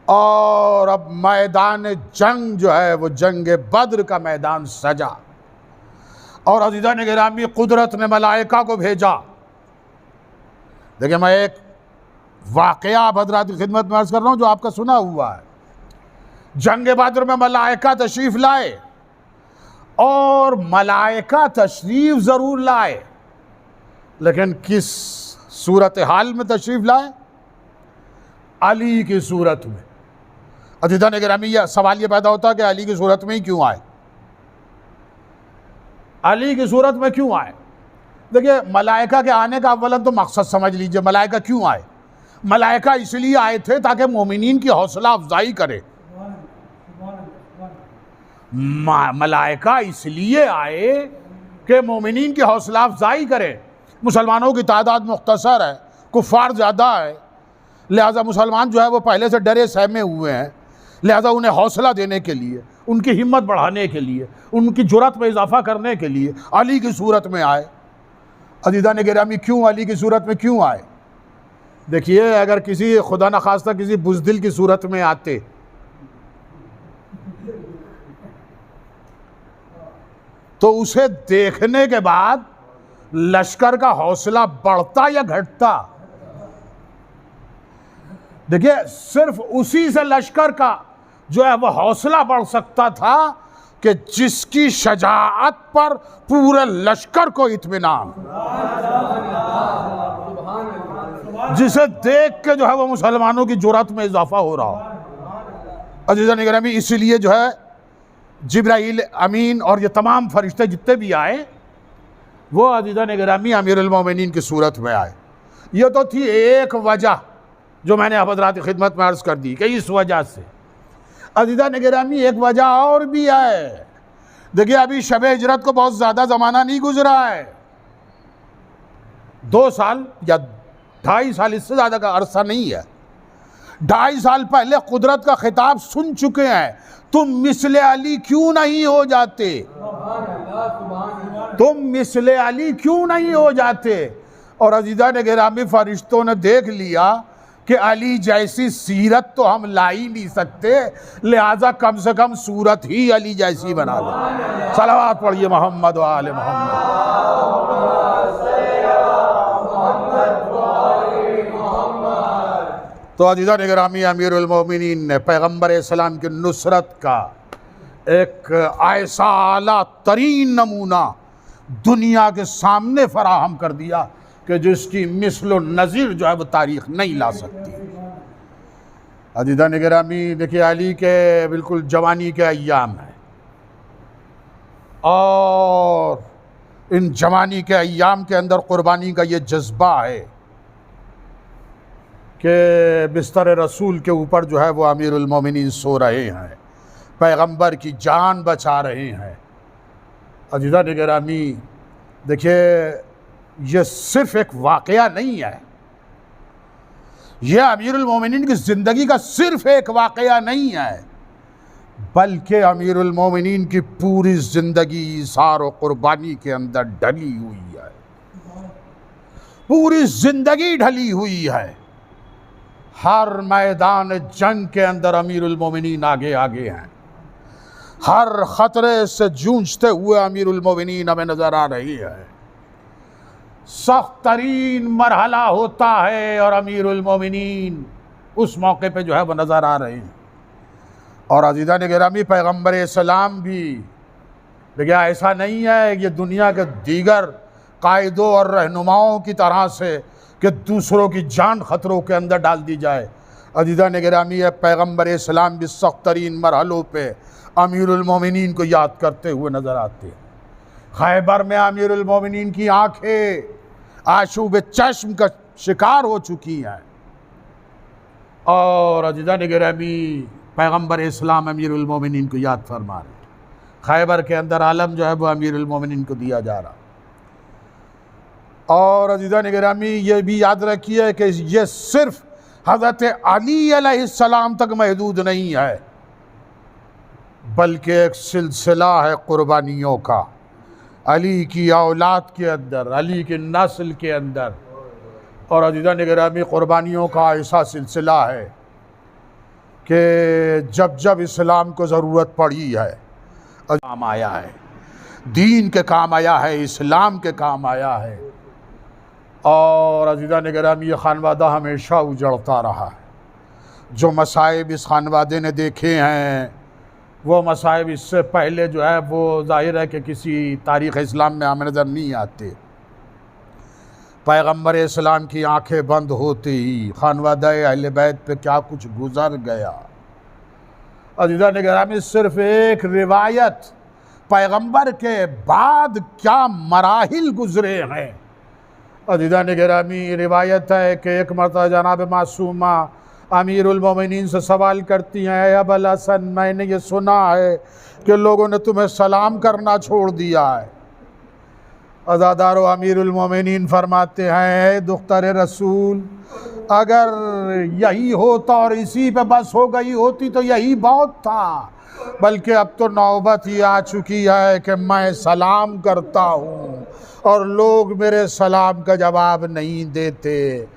और अब मैदान जंग जो है वो जंग बद्र का मैदान सजा। और अज़ीज़ा निगरानी, कुदरत ने मलाइका को भेजा। देखिए, मैं एक वाक़या हज़रात की खिदमत में अर्ज़ कर रहा हूँ जो आपका सुना हुआ है। जंग बद्र में मलाइका तशरीफ़ लाए, और मलाइका तशरीफ़ ज़रूर लाए, लेकिन किस सूरत हाल में तशरीफ़ लाए? अली की सूरत में। अज़ीज़ा निगरानी, यह सवाल ये पैदा होता है कि अली की सूरत में ही क्यों आए, अली की सूरत में क्यों आए। देखिए, मलाइका के आने का अव्वलन तो मकसद समझ लीजिए। मलाइका क्यों आए? मलाइका इसलिए आए थे ताकि मोमिनीन की हौसला अफजाई करे। मलाइका इसलिए आए कि मोमिनीन की हौसला अफजाई करे। मुसलमानों की तादाद मुख्तसर है, कुफ़ार ज़्यादा है, लिहाजा मुसलमान जो है वो पहले से डरे सहमे हुए हैं। लिहाजा उन्हें हौसला देने के लिए, उनकी हिम्मत बढ़ाने के लिए, उनकी जुर्रत में इजाफ़ा करने के लिए अली की सूरत में आए। अज़ीज़ा निगरानी, क्यों अली की सूरत में क्यों आए? देखिए, अगर किसी खुदा न खास्ता किसी बुज़दिल की सूरत में आते तो उसे देखने के बाद लश्कर का हौसला बढ़ता या घटता? देखिए, सिर्फ उसी से लश्कर का जो है वह हौसला बढ़ सकता था कि जिसकी शजाअत पर पूरे लश्कर को इत्मीनान, जिसे देख के जो है वो मुसलमानों की जुर्रत में इजाफा हो रहा हो। अज़ीज़ा निगरानी, इसीलिए जो है जिब्राईल अमीन और ये तमाम फरिश्ते जितने भी आए वो अज़ीज़ा निगरानी अमीरुल मोमिनीन की सूरत में आए। ये तो थी एक वजह जो मैंने हज़रात की खिदमत में अर्ज़ कर दी कि इस वजह से। अज़ीज़ा निगरानी, एक वजह और भी है। देखिए अभी शब हिजरत को बहुत ज़्यादा ज़माना नहीं गुजरा है, 2 साल या 2.5 साल, इससे ज़्यादा का अरसा नहीं है। 2.5 साल पहले कुदरत का खिताब सुन चुके हैं, तुम मिसले अली क्यों नहीं हो जाते, तुम मिसले अली क्यों नहीं हो जाते। और अजीज़ान गिरामी, फरिश्तों ने देख लिया कि अली जैसी सीरत तो हम ला ही नहीं सकते, लिहाजा कम से कम सूरत ही अली जैसी बना दो। सलावत पढ़िए मोहम्मद व आले मोहम्मद। तो अजीज़ान गिरामी, अमीरुल मोमिनीन ने पैगम्बर इस्लाम की नुसरत का एक ऐसा आला तरीन नमूना दुनिया के सामने फराहम कर दिया कि जिसकी मिस्लो नज़ीर जो है वो तारीख़ नहीं ला सकती। अजीज़ान गिरामी, देखिए अली के बिल्कुल जवानी के अय्याम हैं, और इन जवानी के अय्याम के अंदर क़ुरबानी का ये जज्बा है कि बिस्तर रसूल के ऊपर जो है वो अमीरुल मोमिनीन सो रहे हैं, पैगंबर की जान बचा रहे हैं। अजीज़ान गिरामी, देखिए ये सिर्फ एक वाक़या नहीं है, यह अमीरुल मोमिनीन की ज़िंदगी का सिर्फ एक वाक़या नहीं है, बल्कि अमीरुल मोमिनीन की पूरी ज़िंदगी इसार और क़ुरबानी के अंदर ढली हुई है, पूरी ज़िंदगी ढली हुई है। हर मैदान जंग के अंदर अमीरुल मोमिनीन आगे आगे हैं, हर ख़तरे से जूझते हुए अमीरुल मोमिनीन हमें नज़र आ रही है। सख्त तरीन मरहला होता है और अमीरुल मोमिनीन उस मौके पे जो है वो नज़र आ रहे हैं। और अज़ीज़ान गिरामी, पैगम्बर इस्लाम भी देखिए ऐसा नहीं है कि दुनिया के दीगर कायदों और रहनुमाओं की तरह से कि दूसरों की जान ख़तरों के अंदर डाल दी जाए। अज़ीज़ान गिरामी, पैगम्बर इस्लाम भी सख्त तरीन मरहलों पे अमीरुल मोमिनीन को याद करते हुए नज़र आते हैं। खैबर में अमीरुल मोमिनीन की आँखें आशूब चश्म का शिकार हो चुकी हैं, और अज़ीज़ान गिरामी, पैगम्बर इस्लाम अमीरुल मोमिनीन को याद फरमा रहे हैं। खैबर के अंदर आलम जो है वो अमीरुल मोमिनीन को दिया जा रहा। और अज़ीज़ान गिरामी, ये भी याद रखिए कि ये सिर्फ हज़रत अली अलैहिस्सलाम तक महदूद नहीं है, बल्कि एक सिलसिला है क़ुरबानियों का, अली की औलाद के अंदर, अली की नस्ल के अंदर। और अज़ीज़ान गिरामी, क़ुरबानियों का ऐसा सिलसिला है कि जब जब इस्लाम को ज़रूरत पड़ी है, काम आया है, दीन के काम आया है, इस्लाम के काम आया है। और अज़ीज़ान गिरामी, ये खानवादा हमेशा उजड़ता रहा है। जो मसाइब इस खानवादे ने देखे हैं, वो मसाइब इससे पहले जो है वो ज़ाहिर है कि किसी तारीख़ इस्लाम में हमें नज़र नहीं आते। पैगम्बर इस्लाम की आंखें बंद होते ही खानवादा अहले बैत पे क्या कुछ गुज़र गया। अज़ीज़ान गिरामी, सिर्फ़ एक रिवायत पैगम्बर के बाद क्या मराहिल गुज़रे हैं। अज़ीज़ान गिरामी, रिवायत है कि एक मरतबा जनाब मासूमा अमीरुल मोमिनीन से सवाल करती हैं, अबुल हसन, मैंने ये सुना है कि लोगों ने तुम्हें सलाम करना छोड़ दिया है। अज़ादारो, अमीरुल मोमिनीन फरमाते हैं, दुख्तर रसूल, अगर यही होता और इसी पे बस हो गई होती तो यही बहुत था, बल्कि अब तो नौबत ही आ चुकी है कि मैं सलाम करता हूँ और लोग मेरे सलाम का जवाब नहीं देते।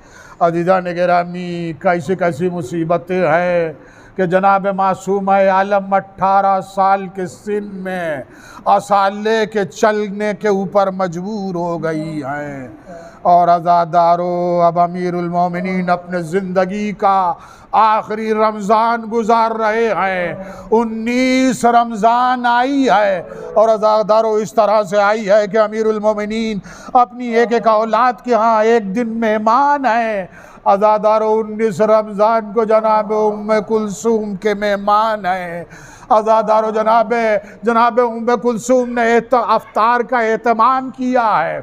अज़ीज़ान गिरामी, कैसी कैसी मुसीबतें हैं कि जनाब मासूम आलम 18 साल के सिन में असाले के चलने के ऊपर मजबूर हो गई हैं। और अज़ादारो, अब अमीरुल मोमिनीन अपने ज़िंदगी का आखिरी रमज़ान गुजार रहे हैं। 19 रमज़ान आई है, और अज़ादारो इस तरह से आई है कि अमीरुल मोमिनीन अपनी एक एक औलाद के यहाँ एक दिन मेहमान हैं। अज़ादारो, 19 रमज़ान को जनाब उम्मे कुलसूम के मेहमान हैं। अज़ादारो, जनाब उम्मे कुलसूम ने अफ्तार का एहतमाम किया है।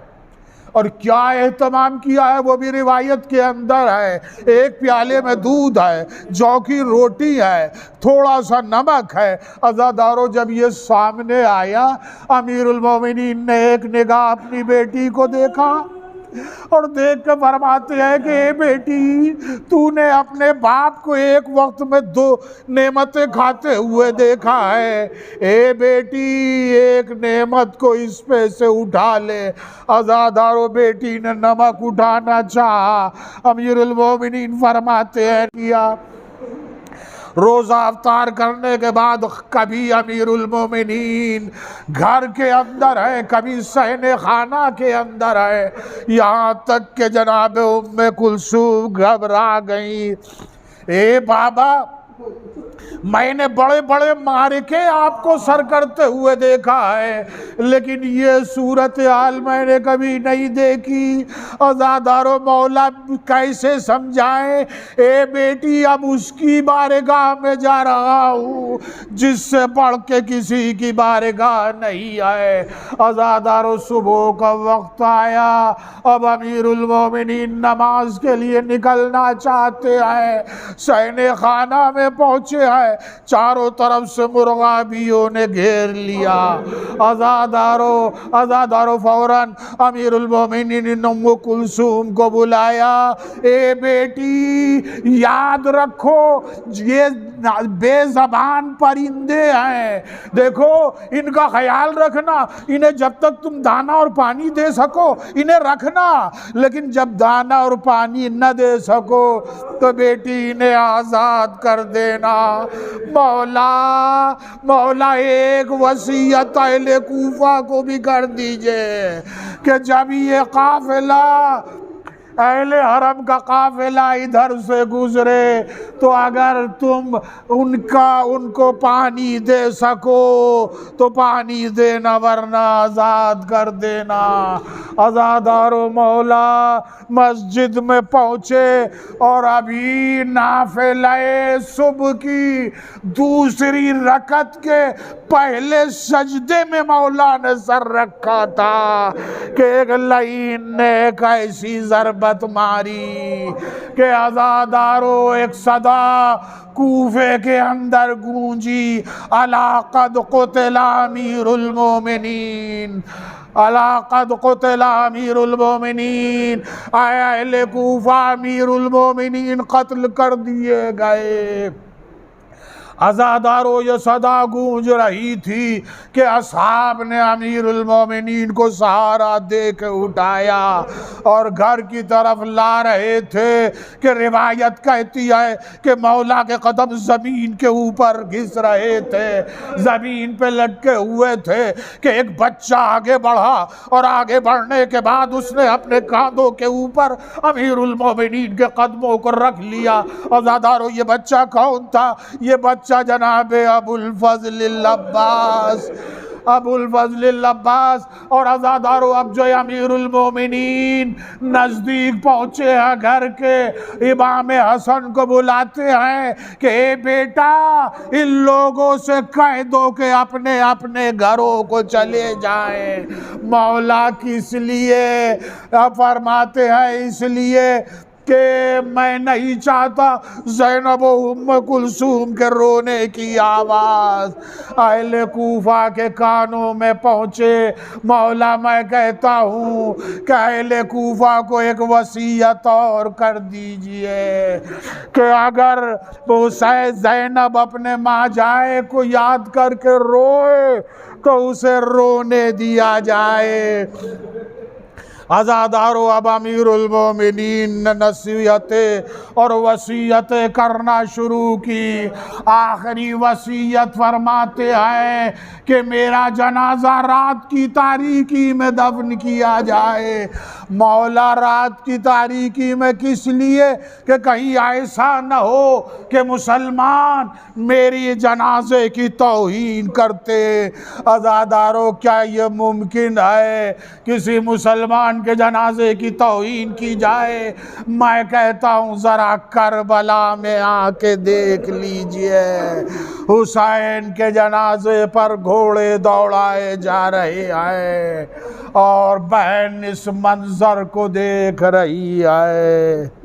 और क्या एहतमाम किया है वो भी रिवायत के अंदर है। एक प्याले में दूध है, जौ की रोटी है, थोड़ा सा नमक है। अज़ादारों, जब ये सामने आया, अमीरुल मोमिनीन ने एक निगाह अपनी बेटी को देखा और देख के फरमाते हैं कि ए बेटी, तूने अपने बाप को एक वक्त में 2 नेमतें खाते हुए देखा है। ए बेटी, एक नेमत को इस पे से उठा ले। अज़ादारों, बेटी ने नमक उठाना चाहा। अमीरुल मोमिनीन फरमाते हैं किया। रोज़ा अफ्तार करने के बाद कभी अमीरुल मोमिनीन घर के अंदर है, कभी सहने खाना के अंदर है, यहाँ तक के जनाब उम्मे कुलसूम घबरा गई। ए बाबा, मैंने बड़े बड़े मार्के आपको सर करते हुए देखा है, लेकिन ये सूरत हाल मैंने कभी नहीं देखी। अज़ादारों, मौला कैसे समझाएं? ए बेटी, अब उसकी बारगाह में जा रहा हूँ जिससे बढ़ के किसी की बारगाह नहीं है। अज़ादारों, सुबह का वक्त आया, अब अमीरुल मोमिनीन नमाज के लिए निकलना चाहते हैं। सहने खाना में पहुँचे हैं, चारों तरफ से मुर्गाबियों ने घेर लिया। अज़ादारों फौरन अमीरुल मोमिनीन ने उम्मे कुलसूम को बुलाया। ए बेटी, याद रखो ये बेज़बान परिंदे हैं, देखो इनका ख्याल रखना। इन्हें जब तक तुम दाना और पानी दे सको इन्हें रखना, लेकिन जब दाना और पानी न दे सको तो बेटी इन्हें आज़ाद कर देना। मौला एक वसीयत अहले कूफा को भी कर दीजिए कि जब ये काफिला, अहले हरम का काफिला इधर से गुजरे तो अगर तुम उनको पानी दे सको तो पानी देना, वरना आज़ाद कर देना। अज़ादारों, मौला मस्जिद में पहुँचे और अभी नाफिले सुबह की दूसरी रकत के पहले सजदे में मौला ने सर रखा था कि एक लाइन ने एक ऐसी ज़रबत मारी कि अज़ादारों, एक सदा कूफे के अंदर गूंजी, अला क़द क़ुतिला अमीरुल मोमिनीन, अला क़द क़ुतिला अमीरुल मोमिनीन, आए अहले कूफा, अमीरुल मोमिनीन कत्ल कर दिए गए। अज़ादारों, ये सदा गूंज रही थी कि असहाब ने अमीरुल मोमिनीन को सहारा दे के उठाया और घर की तरफ ला रहे थे कि रिवायत कहती है कि मौला के कदम ज़मीन के ऊपर घिस रहे थे, ज़मीन पे लटके हुए थे कि एक बच्चा आगे बढ़ा और आगे बढ़ने के बाद उसने अपने कांधों के ऊपर अमीरुल मोमिनीन के कदमों को रख लिया। अज़ादारों, ये बच्चा कौन था? ये बच्चा जनाब अबुल फज़ल अब्बास, अबुल फज़ल अब्बास। और अज़ादारों, अब जो अमीरुल मोमिनीन नज़दीक पहुँचे हैं घर के, इमाम हसन को बुलाते हैं कि ए बेटा, इन लोगों से कह दो कि अपने अपने घरों को चले जाएं। मौला किस लिए? फरमाते हैं इसलिए कि मैं नहीं चाहता ज़ैनब व उम्मे कुलसूम के रोने की आवाज़ अहले कूफा के कानों में पहुँचे। मौला, मैं कहता हूँ कि अहले कूफा को एक वसीयत और कर दीजिए कि अगर वो ज़ैनब अपने माँ जाए को याद करके रोए तो उसे रोने दिया जाए। अज़ादारों, अब अमीरुल मोमिनीन ने नसीहतें और वसीयतें करना शुरू की। आखिरी वसीयत फरमाते हैं कि मेरा जनाजा रात की तारीकी में दफन किया जाए। मौला, रात की तारीकी में किस लिए? कि कहीं ऐसा न हो कि मुसलमान मेरी जनाजे की तौहीन करते। अज़ादारों, क्या ये मुमकिन है किसी मुसलमान हुसैन के जनाजे की तौहीन की जाए। मैं कहता हूँ ज़रा करबला में आके देख लीजिए, हुसैन के जनाजे पर घोड़े दौड़ाए जा रहे हैं और बहन इस मंजर को देख रही है।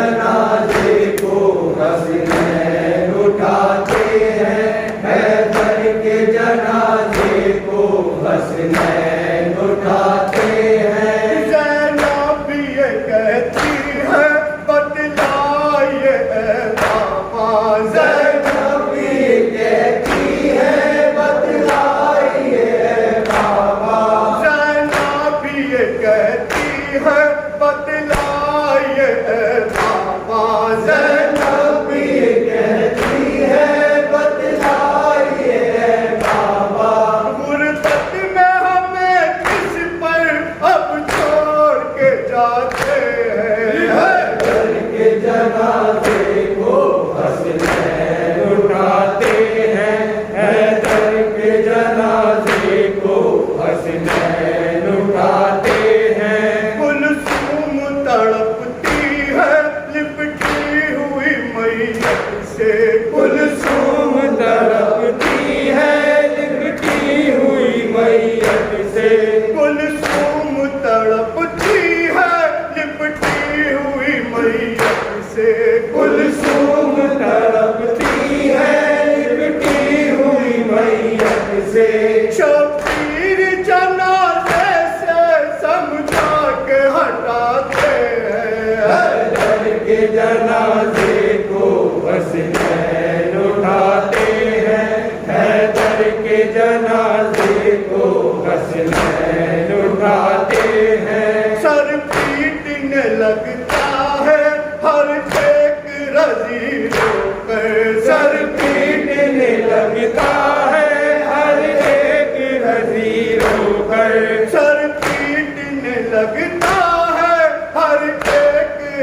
जनाजे को हसनैन उठाते हैं, हैदर के जनाजे को हसनैन उठाते हैं। ज़ैनब ये कहती है बतलाइए बाबा, ज़ैनब ये कहती है बतलाइए बाबा, ज़ैनब ये कहती है बतलाइए बाबा, ज़ैनब ये कहती है बतलाइए बाबा। गुरबत में हमें किस पर अब छोड़ के जाते हैं, हैदर के जनाजे को हसनैन उठाते हैं, हैदर के जनाजे को हसनैन उठाते हैं। कुलसूम तड़पती है लिपटी हुई मैयत से, कुलसूम तड़पती है लिपटी हुई मैयत से, कुलसूम तड़पती है लिपटी हुई मैयत से, कुलसूम तड़पती है लिपटी हुई मैयत से। शबीर जनाजे से समझा के हटाते हैं, हैदर के जनाजे को हसनैन उठाते हैं, हैदर के जनाजे को हसनैन उठाते हैं। सर पीटने लगता है हर एक रजी रोकर, सर पीटने लगता है हर एक रजी रोकर, सर पीटने लगता है हर एक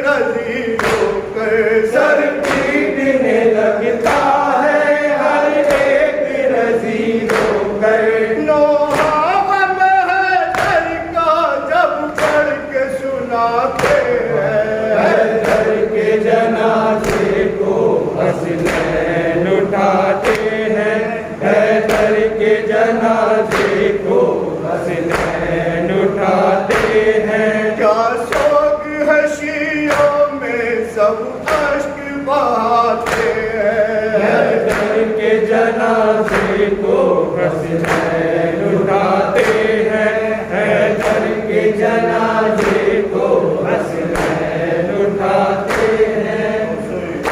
रजी रोकर, सर पीटने लगता है हर एक रजी रोकर। नौहावा में है दर का जब पढ़ के सुनाते हैं, हैदर के जनाजे को हसनैन उठाते हैं, हैदर के जनाजे को हसनैन उठाते हैं। क्या शौक है शियों में सब अश्क बहाते हैं, हैदर के जनाजे को हसनैन उठाते हैं, हैदर के जनाजे को हसनैन उठाते हैं।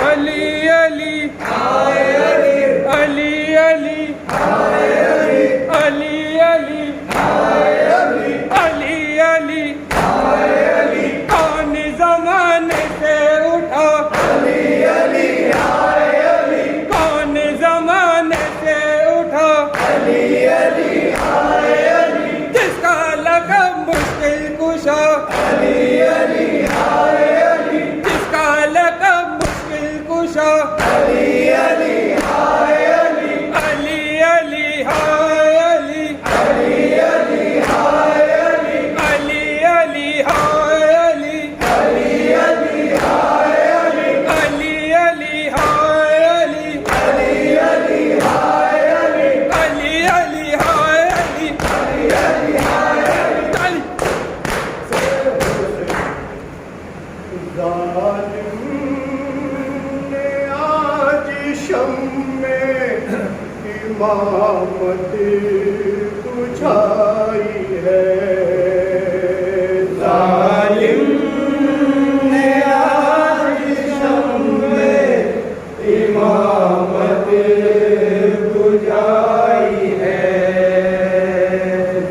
अली अली आए अली, अली अली आए अली, अली अली आए अली, अली अली आए अली। कौन ज़माने से उठा, अली अली आए अली, कौन ज़माने से उठा, अली अली आए अली। जिसका लक़ब मुश्किल कुशा, अली अली आए अली, जिसका लक़ब मुश्किल कुशा, अली अली आए अली, अली अली हाय अली, अली अली हाय अली, अली अली हाय अली, अली अली हाय अली, अली अली हाय अली, अली अली हाय अली, अली अली हाय अली, अली अली हाय अली। जालिम ने आज शम में इमामत बुझाई है, जालिम ने आज शम में इमामत बुझाई है,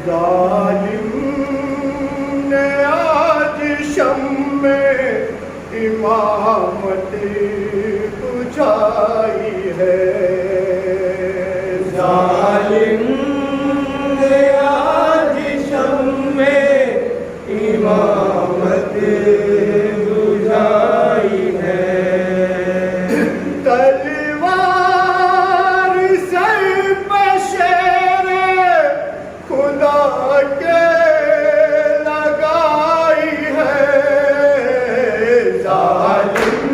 जालिम ने आज शम में इमामत बुझाई है, जालिम ने आज शम में इमामत बुझाई है। तलवार सर पे शेर खुदा के लगाई है, जालिम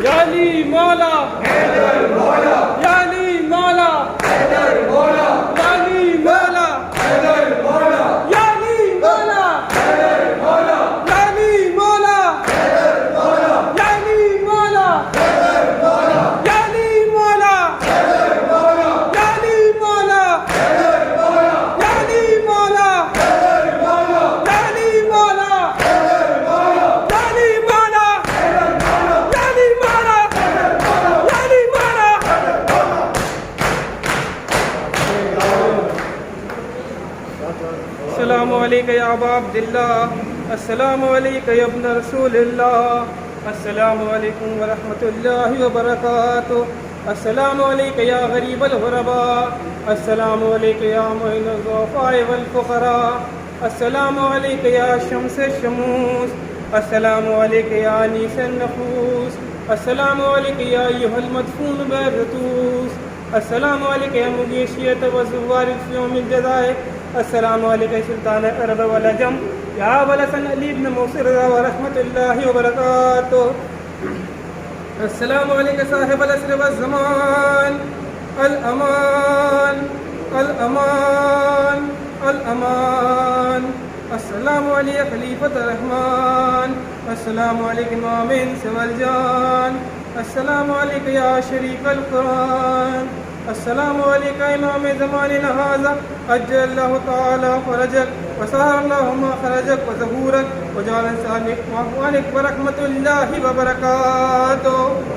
या अली मौला, या अलैका या अबा अब्दिल्लाह, अस्सलामु अलैका या इब्न रसूलिल्लाह, अस्सलामु अलैकुम व रहमतुल्लाहि व बरकातुहू, अस्सलामु अलैका या गरीबल गुरबा, अस्सलामु अलैका या मुइनुल ज़ुअफ़ाए वल फ़ुक़रा, अस्सलामु अलैका या शम्स शमूस, अस्सलामु अलैका या अनीसन नफूस, अस्सलामु अलैका या अय्युहल मदफून बिर्रतूस, अस्सलामु अलैका या मुगीशियत व ज़ुवारिद फ़ी यौमिल जज़ाए, अस्सलामु अलैका सुल्तान अरब वल अजम या अबल हसन अली इब्न मुसिर व रहमतुल्लाहि व बरकातुहू, अस्सलामु अलैका साहिबल असर व ज़मान, अल अमान अल अमान अल अमान, अस्सलामु अलैका खलीफत रहमान, अस्सलामु अलैका इमाम इंस वल जान, अस्सलामु अलैका या शरीकल कुरान, अस्सलामु अलैका इमाम ज़मानिना हाज़ा अज्जलल्लाहु तआला फरजक व सहरल्लाहु मखरजक व ज़हूरक व जअल सानिक व रहमतुल्लाहि व बरकातुहू।